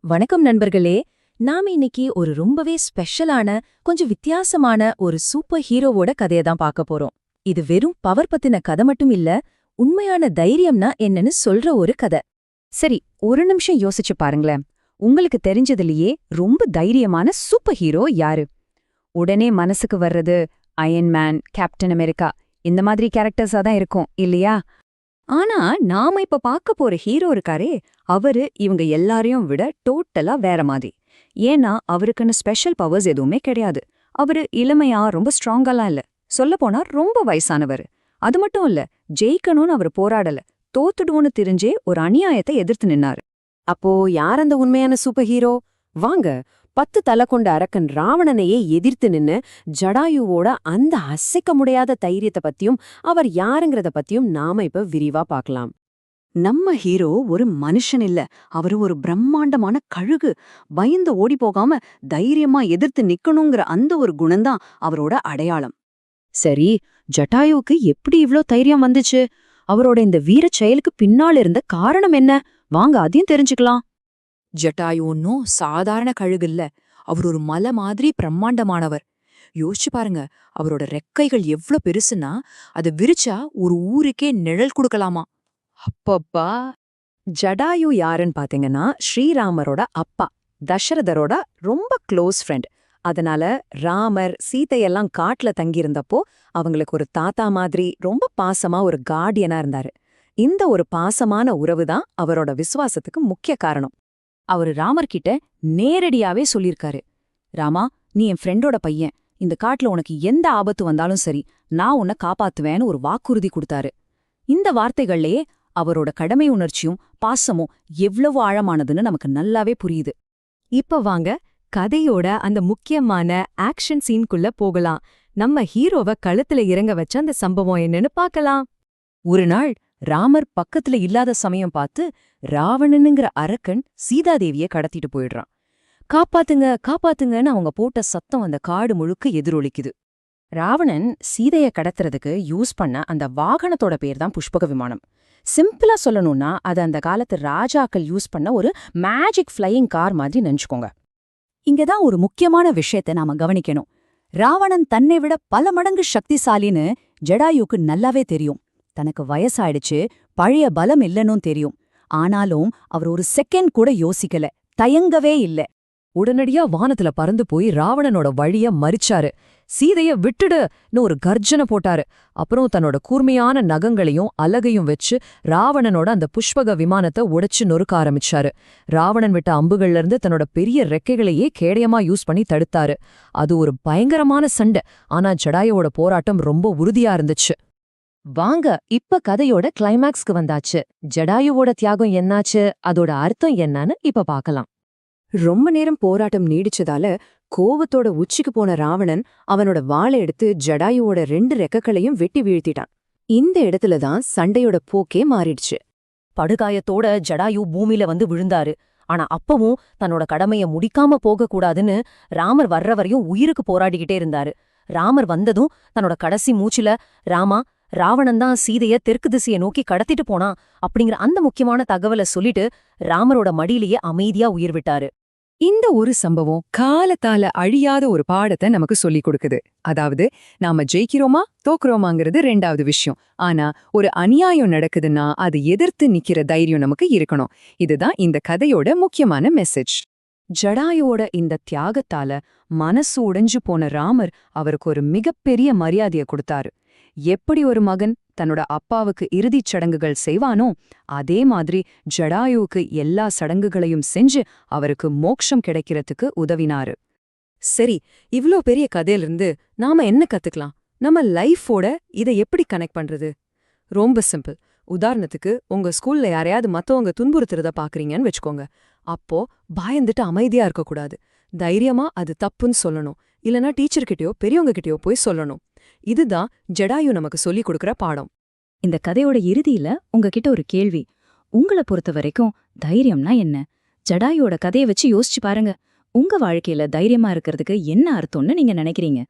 வணக்கம் நண்பர்களே. நாம இன்னைக்கு ஒரு ரொம்பவே ஸ்பெஷலான கொஞ்சம் வித்தியாசமான ஒரு சூப்பர் ஹீரோவோட கதையை தான் பார்க்க போறோம். இது வெறும் பவர் பத்தின கதை மட்டும் இல்ல, உண்மையான தைரியம்னா என்னன்னு சொல்ற ஒரு கதை. சரி, ஒரு நிமிஷம் யோசிச்சு பாருங்களேன். உங்களுக்கு தெரிஞ்சதுலயே ரொம்ப தைரியமான சூப்பர் ஹீரோ யாரு? உடனே மனசுக்கு வர்றது அயன்மேன், கேப்டன் அமெரிக்கா இந்த மாதிரி கேரக்டர்ஸா தான் இருக்கும் இல்லையா? ஆனா நாம இப்ப பார்க்க போற ஹீரோ இருக்காரே, அவரு இவங்க எல்லாரையும் விட டோட்டலா வேற மாதிரி. ஏன்னா அவருக்குன்னு ஸ்பெஷல் பவர்ஸ் எதுவுமே கிடையாது. அவரு இளமையா ரொம்ப ஸ்ட்ராங்காலாம் இல்ல. சொல்லப்போனா ரொம்ப வயசானவர். அது மட்டும் இல்ல, ஜெயிக்கணும்னு அவர் போராடல. தோத்துடுவோன்னு தெரிஞ்சே ஒரு அநியாயத்தை எதிர்த்து நின்னாரு. அப்போ யார் அந்த உண்மையான சூப்பர் ஹீரோ? வாங்க, 10 தலை கொண்ட அரக்கன் ராவணனையே எதிர்த்து நின்னு ஜடாயுவோட அந்த அசைக்க முடியாத தைரியத்தை பத்தியும் அவர் யாருங்கிறத பத்தியும் நாம இப்ப விரிவா பார்க்கலாம். நம்ம ஹீரோ ஒரு மனுஷன் இல்ல, அவரு ஒரு பிரம்மாண்டமான கழுகு. பயந்து ஓடி போகாம தைரியமா எதிர்த்து நிக்கணுங்கிற அந்த ஒரு குணம்தான் அவரோட அடையாளம். சரி, ஜட்டாயுவுக்கு எப்படி இவ்ளோ தைரியம் வந்துச்சு? அவரோட இந்த வீரச் செயலுக்கு பின்னால் இருந்த காரணம் என்ன? வாங்க அதையும் தெரிஞ்சுக்கலாம். ஜட்டாயு ஒன்னும் சாதாரண கழுகில்ல. அவர் ஒரு மலை மாதிரி பிரம்மாண்டமானவர். யோசிச்சு பாருங்க, அவரோட ரெக்கைகள் எவ்ளோ பெருசுன்னா அதை விரிச்சா ஒரு ஊருக்கே நிழல் கொடுக்கலாமா. அப்பப்பா! ஜடாயு யாருன்னு பாத்தீங்கன்னா ஸ்ரீராமரோட அப்பா, தசரதரோட ரொம்ப க்ளோஸ் ஃப்ரெண்ட். அதனால ராமர் சீதையெல்லாம் காட்டுல தங்கியிருந்தப்போ அவங்களுக்கு ஒரு தாத்தா மாதிரி ரொம்ப பாசமா ஒரு கார்டியனா இருந்தாரு. இந்த ஒரு பாசமான உறவுதான் அவரோட விசுவாசத்துக்கு முக்கிய காரணம். அவரு ராமர் கிட்ட நேரடியாவே சொல்லிருக்காரு, ராமா, நீ என் ஃப்ரெண்டோட பையன். இந்த காட்டுல உனக்கு எந்த ஆபத்து வந்தாலும் சரி, நான் உன்னை காப்பாத்துவேன்னு ஒரு வாக்குறுதி கொடுத்தாரு. இந்த வார்த்தைகள்லயே அவரோட கடமை உணர்ச்சியும் பாசமும் எவ்வளவு ஆழமானதுன்னு நமக்கு நல்லாவே புரியுது. இப்ப வாங்க, கதையோட அந்த முக்கியமான ஆக்ஷன் சீன்குள்ள போகலாம். நம்ம ஹீரோவை கழுத்துல இறங்க வச்ச அந்த சம்பவம் என்னன்னு பார்க்கலாம். ஒரு நாள் ராமர் பக்கத்துல இல்லாத சமயம் பார்த்து ராவணனுங்கிற அரக்கன் சீதாதேவிய கடத்திட்டு போயிடுறான். காப்பாத்துங்க காப்பாத்துங்கன்னு அவங்க போட்ட சத்தம் அந்த காடு முழுக்க எதிரொலிக்குது. ராவணன் சீதைய கடத்துறதுக்கு யூஸ் பண்ண அந்த வாகனத்தோட பேர் தான் புஷ்பக விமானம். சிம்பிளா சொல்லணும்னா அது அந்த காலத்து ராஜாக்கள் யூஸ் பண்ண ஒரு மேஜிக் ஃப்ளையிங் கார் மாதிரி நினைச்சுக்கோங்க. இங்கதான் ஒரு முக்கியமான விஷயத்தை நாம கவனிக்கணும். ராவணன் தன்னை விட பல மடங்கு சக்திசாலின்னு ஜடாயுக்கு நல்லாவே தெரியும். தனக்கு வயசாயிடுச்சு, பழைய பலம் இல்லனும் தெரியும். ஆனாலும் அவர் ஒரு செகண்ட் கூட யோசிக்கல, தயங்கவே இல்ல. உடனடியா வானத்துல பறந்து போய் ராவணனோட வழிய மறிச்சாரு. சீதைய விட்டுடுன்னு ஒரு கர்ஜனை போட்டாரு. அப்புறம் தன்னோட கூர்மையான நகங்களையும் அலகையும் வச்சு ராவணனோட அந்த புஷ்பக விமானத்தை உடைச்சு நொறுக்க ஆரம்பிச்சாரு. ராவணன் விட்ட அம்புகள்ல இருந்து தன்னோட பெரிய ரெக்கைகளையே கேடயமா யூஸ் பண்ணி தடுத்தாரு. அது ஒரு பயங்கரமான சண்டை. ஆனா ஜடாயுவோட போராட்டம் ரொம்ப உறுதியா இருந்துச்சு. வாங்க, இப்ப கதையோட கிளைமேக்ஸ்க்கு வந்தாச்சு. ஜடாயுவோட தியாகம் என்னாச்சு, அதோட அர்த்தம் என்னன்னு இப்ப பார்க்கலாம். ரொம்ப நேரம் போராட்டம் நீடிச்சதால கோவத்தோட உச்சிக்கு போன ராவணன் அவனோட வாளை எடுத்து ஜடாயுவோட 2 ரெக்கைகளையும் வெட்டி வீழ்த்திட்டான். இந்த இடத்துலதான் சண்டையோட போக்கே மாறிடுச்சு. படுகாயத்தோட ஜடாயு பூமியில வந்து விழுந்தாரு. ஆனா அப்பவும் தன்னோட கடமைய முடிக்காம போகக்கூடாதுன்னு ராமர் வர்றவரையும் உயிருக்கு போராடிக்கிட்டே இருந்தாரு. ராமர் வந்ததும் தன்னோட கடைசி மூச்சுல, ராமா, ராவணன் தான் சீதைய தெற்கு திசையை நோக்கி கடத்திட்டு போனா அப்படிங்கிற அந்த முக்கியமான தகவலை சொல்லிட்டு ராமரோட மடியிலேயே அமைதியா உயிர் விட்டாரு. இந்த ஒரு சம்பவம் காலத்தால அழியாத ஒரு பாடத்தை நமக்கு சொல்லிக் கொடுக்குது. அதாவது, நாம ஜெயிக்கிறோமா தோக்குறோமாங்கிறது 2வது விஷயம். ஆனா ஒரு அநியாயம் நடக்குதுன்னா அது எதிர்த்து நிக்கிற தைரியம் நமக்கு இருக்கணும். இதுதான் இந்த கதையோட முக்கியமான மெசேஜ். ஜடாயோட இந்த தியாகத்தால மனசு உடைஞ்சு போன ராமர் அவருக்கு ஒரு மிகப்பெரிய மரியாதைய கொடுத்தாரு. எப்படி ஒரு மகன் தன்னோட அப்பாவுக்கு இறுதிச் சடங்குகள் செய்வானோ அதே மாதிரி ஜடாயுவுக்கு எல்லா சடங்குகளையும் செஞ்சு அவருக்கு மோட்சம் கிடைக்கிறதுக்கு உதவினாரு. சரி, இவ்ளோ பெரிய கதையிலிருந்து நாம என்ன கத்துக்கலாம்? நம்ம லைஃபோட இதை எப்படி கனெக்ட் பண்றது? ரொம்ப சிம்பிள். உதாரணத்துக்கு, உங்க ஸ்கூல்ல யாரையாவது மத்தவங்க துன்புறுத்துறத பாக்குறீங்கன்னு வச்சுக்கோங்க. அப்போ பயந்துட்டு அமைதியா இருக்கக்கூடாது. தைரியமா அது தப்புன்னு சொல்லணும். இல்லனா டீச்சர்கிட்டயோ பெரியவங்க கிட்டயோ போய் சொல்லணும். இதுதான் ஜடாயு நமக்கு சொல்லிக் கொடுக்கற பாடம். இந்த கதையோட இறுதியில உங்ககிட்ட ஒரு கேள்வி. உங்களை பொறுத்த வரைக்கும் தைரியம்னா என்ன? ஜடாயுவோட கதையை வச்சு யோசிச்சு பாருங்க. உங்க வாழ்க்கையில தைரியமா இருக்கிறதுக்கு என்ன அர்த்தம்னு நீங்க நினைக்கிறீங்க?